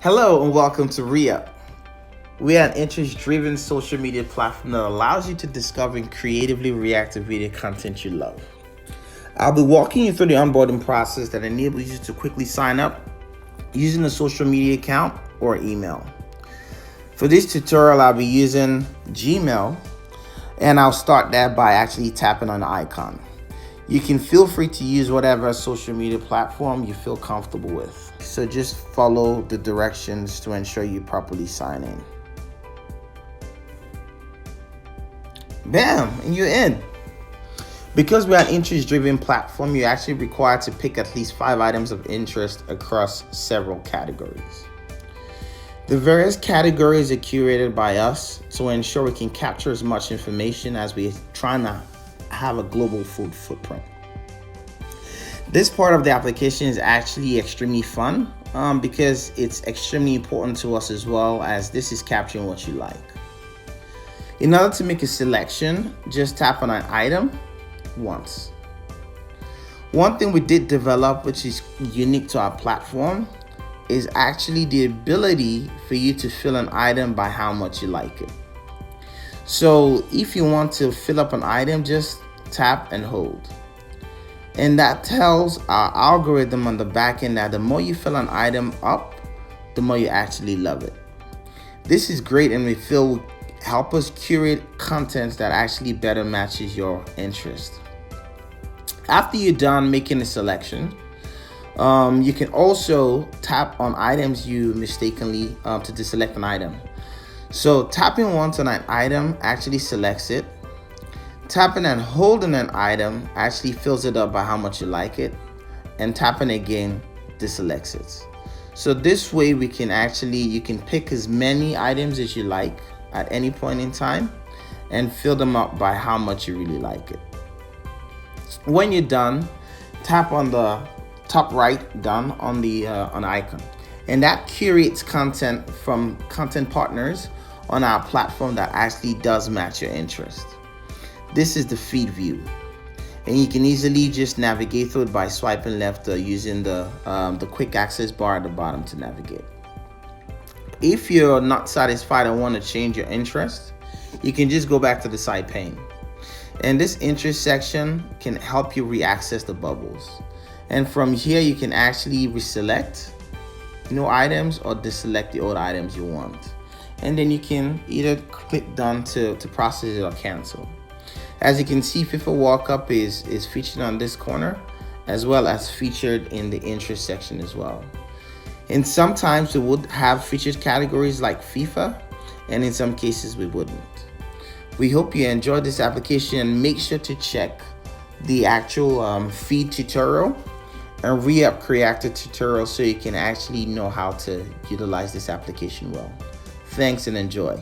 Hello and welcome to Re-Up. We are an interest-driven social media platform that allows you to discover and creatively react to video content you love. I'll be walking you through the onboarding process that enables you to quickly sign up using a social media account or email. For this tutorial, I'll be using Gmail, and I'll start that by actually tapping on the icon. You can feel free to use whatever social media platform you feel comfortable with. So just follow the directions to ensure you properly sign in. Bam, and you're in. Because we're an interest-driven platform, you're actually required to pick at least 5 items of interest across several categories. The various categories are curated by us to ensure we can capture as much information as we're trying to have a global footprint. This part of the application is actually extremely fun because it's extremely important to us as well, as this is capturing what you like. In order to make a selection, just tap on an item once. One thing we did develop, which is unique to our platform, is actually the ability for you to fill an item by how much you like it. So if you want to fill up an item, just tap and hold. And that tells our algorithm on the back end that the more you fill an item up, the more you actually love it. This is great, and we feel will help us curate content that actually better matches your interest. After you're done making a selection, you can also tap on items you mistakenly to deselect an item. So tapping once on an item actually selects it. Tapping and holding an item actually fills it up by how much you like it, and tapping again deselects it. So this way you can pick as many items as you like at any point in time and fill them up by how much you really like it. When you're done, tap on the top right done on the icon, and that curates content from content partners on our platform that actually does match your interest. This is the feed view, and you can easily just navigate through it by swiping left or using the quick access bar at the bottom to navigate. If you're not satisfied and want to change your interest, you can just go back to the side pane, and this interest section can help you re-access the bubbles. And from here you can actually reselect new items or deselect the old items you want, and then you can either click done to process it or cancel. As you can see, FIFA World Cup is featured on this corner, as well as featured in the interest section as well. And sometimes we would have featured categories like FIFA, and in some cases we wouldn't. We hope you enjoyed this application, and make sure to check the actual feed tutorial and Re-Up Creator tutorial so you can actually know how to utilize this application well. Thanks and enjoy.